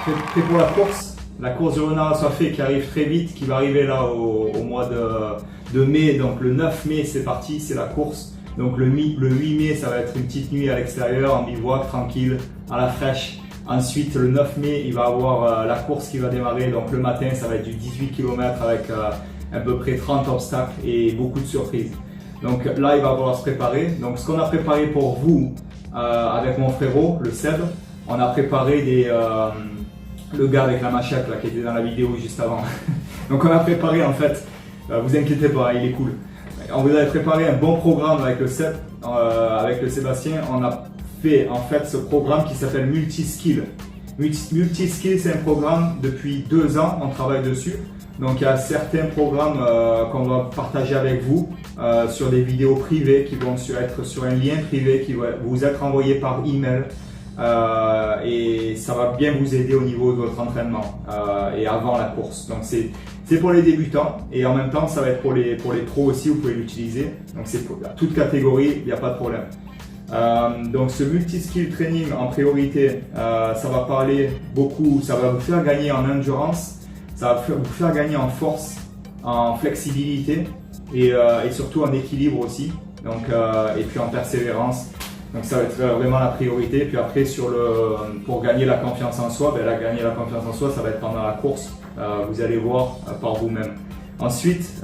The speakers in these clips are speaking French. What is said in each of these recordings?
Prêt pour la course du renard assoiffé qui arrive très vite, qui va arriver là au mois de mai. Donc le 9 mai c'est parti, c'est la course. Donc le 8 mai ça va être une petite nuit à l'extérieur, en bivouac, tranquille, à la fraîche. Ensuite le 9 mai il va avoir la course qui va démarrer. Donc le matin ça va être du 18 km avec à peu près 30 obstacles et beaucoup de surprises. Donc là il va falloir se préparer. Donc ce qu'on a préparé pour vous avec mon frérot, le Seb, on a préparé le gars avec la machette là, qui était dans la vidéo juste avant. Donc on a préparé en fait, vous inquiétez pas, il est cool. On vous avait préparé un bon programme avec le Seb, avec le Sébastien. On a fait en fait ce programme qui s'appelle Multiskill. Multiskill c'est un programme depuis 2 ans, on travaille dessus. Donc il y a certains programmes qu'on va partager avec vous sur des vidéos privées qui vont être sur un lien privé qui va vous être envoyé par email. Et ça va bien vous aider au niveau de votre entraînement et avant la course. Donc c'est pour les débutants et en même temps ça va être pour les pros aussi, vous pouvez l'utiliser. Donc c'est pour toute catégorie, il n'y a pas de problème. Donc ce multi-skill training en priorité, ça va parler beaucoup, ça va vous faire gagner en endurance, ça va vous faire gagner en force, en flexibilité et surtout en équilibre aussi. Donc, et puis en persévérance. Donc ça va être vraiment la priorité. Puis après pour gagner la confiance en soi, gagner la confiance en soi, ça va être pendant la course. Vous allez voir par vous-même. Ensuite,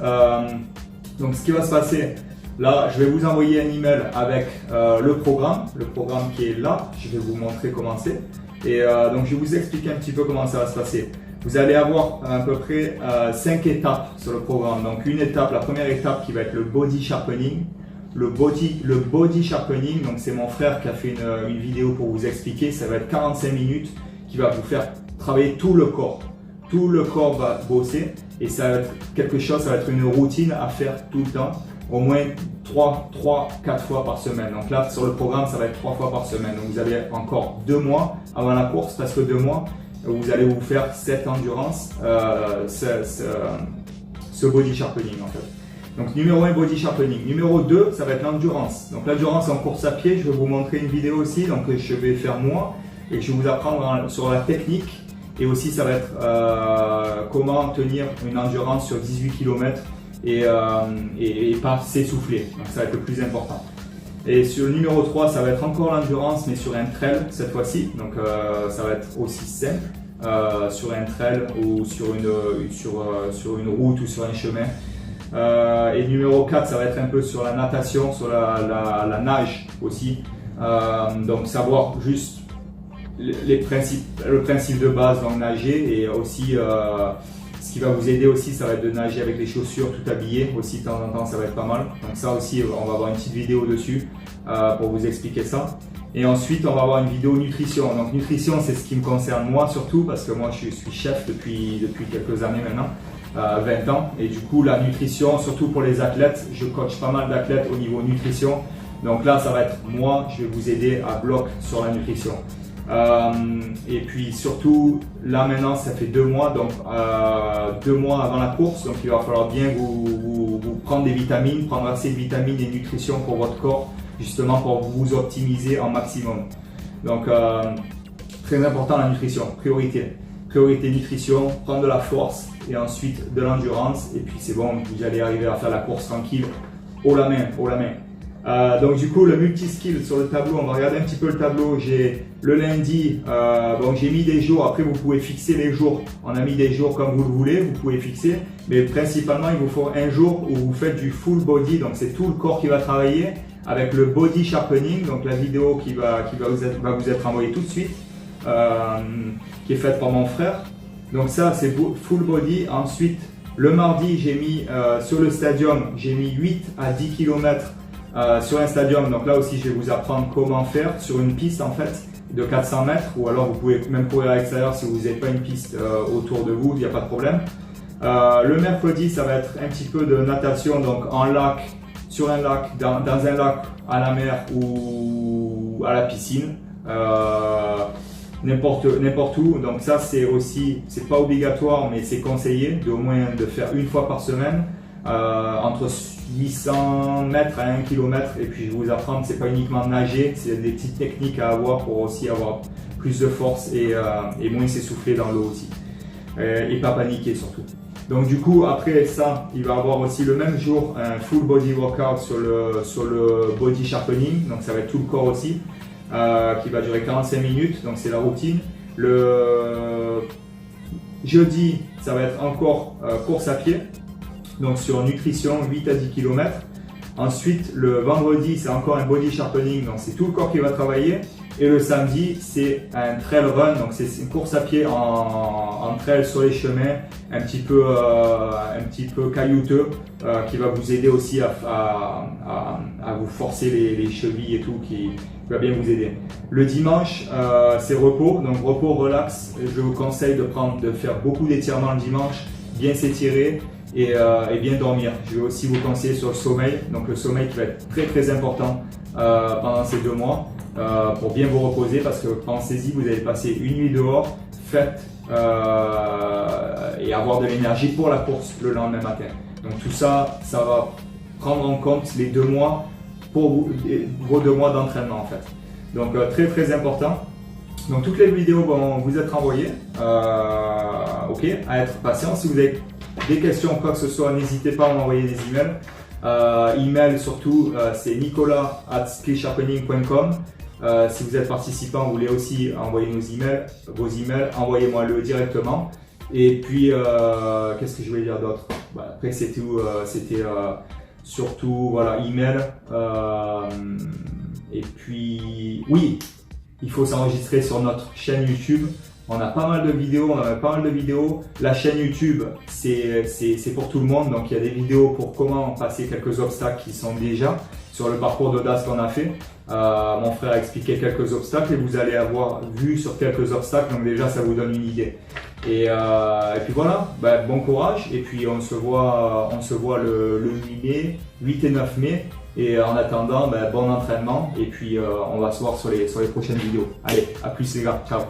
donc ce qui va se passer, là, je vais vous envoyer un email avec le programme qui est là. Je vais vous montrer comment c'est. Et donc je vais vous expliquer un petit peu comment ça va se passer. Vous allez avoir à peu près 5 étapes sur le programme. Donc une étape, la première étape qui va être le body sharpening. Le body sharpening, donc c'est mon frère qui a fait une vidéo pour vous expliquer. Ça va être 45 minutes qui va vous faire travailler tout le corps. Tout le corps va bosser et ça va être quelque chose, ça va être une routine à faire tout le temps, au moins 3-4 fois par semaine. Donc là, sur le programme, ça va être 3 fois par semaine. Donc vous avez encore 2 mois avant la course, parce que 2 mois, vous allez vous faire cette endurance, ce body sharpening en fait. Donc numéro 1, body sharpening. Numéro 2, ça va être l'endurance. Donc l'endurance en course à pied, je vais vous montrer une vidéo aussi, donc je vais faire moi et je vais vous apprendre sur la technique. Et aussi ça va être comment tenir une endurance sur 18 km et pas s'essouffler. Donc ça va être le plus important. Et sur le numéro 3, ça va être encore l'endurance, mais sur un trail cette fois-ci. Donc ça va être aussi simple, sur un trail ou sur une route ou sur un chemin. Et numéro 4, ça va être un peu sur la natation, sur la nage aussi. Donc savoir juste le principe de base, donc nager, et aussi ce qui va vous aider aussi, ça va être de nager avec les chaussures tout habillées aussi de temps en temps, ça va être pas mal. Donc ça aussi, on va avoir une petite vidéo dessus pour vous expliquer ça. Et ensuite, on va avoir une vidéo nutrition. Donc nutrition, c'est ce qui me concerne moi surtout, parce que moi je suis chef depuis quelques années maintenant. 20 ans, et du coup la nutrition, surtout pour les athlètes, je coach pas mal d'athlètes au niveau nutrition. Donc là ça va être moi, je vais vous aider à bloc sur la nutrition. Et puis surtout là maintenant ça fait 2 mois, donc 2 mois avant la course, donc il va falloir bien vous prendre des vitamines, prendre assez de vitamines et nutrition pour votre corps, justement pour vous optimiser en maximum. Donc très important la nutrition, priorité nutrition, prendre de la force et ensuite de l'endurance, et puis c'est bon, vous allez arriver à faire la course tranquille, haut la main. Donc du coup le multi-skill sur le tableau, on va regarder un petit peu le tableau. J'ai le lundi, donc j'ai mis des jours, après vous pouvez fixer les jours, on a mis des jours comme vous le voulez, vous pouvez fixer, mais principalement il vous faut un jour où vous faites du full body, donc c'est tout le corps qui va travailler avec le body sharpening, donc la vidéo qui va vous être envoyée tout de suite, qui est faite par mon frère. Donc ça c'est full body. Ensuite le mardi j'ai mis sur le stadium, j'ai mis 8 à 10 km sur un stadium. Donc là aussi je vais vous apprendre comment faire sur une piste en fait de 400 mètres, ou alors vous pouvez même courir à l'extérieur si vous n'avez pas une piste autour de vous, il n'y a pas de problème. Le mercredi ça va être un petit peu de natation, donc en lac, sur un lac, dans un lac, à la mer ou à la piscine. N'importe où. Donc ça c'est aussi, c'est pas obligatoire mais c'est conseillé au moins de faire une fois par semaine, entre 800 mètres à 1 km. Et puis je vais vous apprendre, c'est pas uniquement nager, c'est des petites techniques à avoir pour aussi avoir plus de force et moins s'essouffler dans l'eau aussi. Et pas paniquer surtout. Donc du coup, après ça, il va avoir aussi le même jour un full body workout sur le body sharpening. Donc ça va être tout le corps aussi, qui va durer 45 minutes. Donc c'est la routine. Le jeudi, ça va être encore course à pied. Donc sur nutrition, 8 à 10 km. Ensuite, le vendredi, c'est encore un body sharpening. Donc c'est tout le corps qui va travailler. Et le samedi, c'est un trail run, donc c'est une course à pied en trail sur les chemins, un petit peu caillouteux, qui va vous aider aussi à vous forcer les chevilles et tout, qui va bien vous aider. Le dimanche, c'est repos, donc repos, relax. Je vous conseille de faire beaucoup d'étirements le dimanche, bien s'étirer et bien dormir. Je vais aussi vous conseiller sur le sommeil, donc le sommeil qui va être très très important pendant ces 2 mois. Pour bien vous reposer, parce que pensez-y, vous allez passer une nuit dehors, faites et avoir de l'énergie pour la course le lendemain matin. Donc tout ça, ça va prendre en compte les 2 mois pour vos 2 mois d'entraînement en fait. Donc très très important. Donc toutes les vidéos vont vous être envoyées. Ok, à être patient. Si vous avez des questions, quoi que ce soit, n'hésitez pas à m'envoyer des emails. Email surtout, c'est nicolas@skillsharpening.com. Si vous êtes participant, vous voulez aussi envoyer vos emails, envoyez-moi-le directement. Et puis, qu'est-ce que je voulais dire d'autre? Après, c'est tout. C'était surtout, voilà, email. Et puis, oui, il faut s'enregistrer sur notre chaîne YouTube. On a pas mal de vidéos, La chaîne YouTube, c'est pour tout le monde. Donc, il y a des vidéos pour comment passer quelques obstacles qui sont déjà sur le parcours d'audace qu'on a fait. Mon frère a expliqué quelques obstacles et vous allez avoir vu sur quelques obstacles. Donc, déjà, ça vous donne une idée. Et puis voilà, bon courage. Et puis, on se voit le 8 mai, 8 et 9 mai. Et en attendant, bon entraînement. Et puis, on va se voir sur les prochaines vidéos. Allez, à plus les gars. Ciao.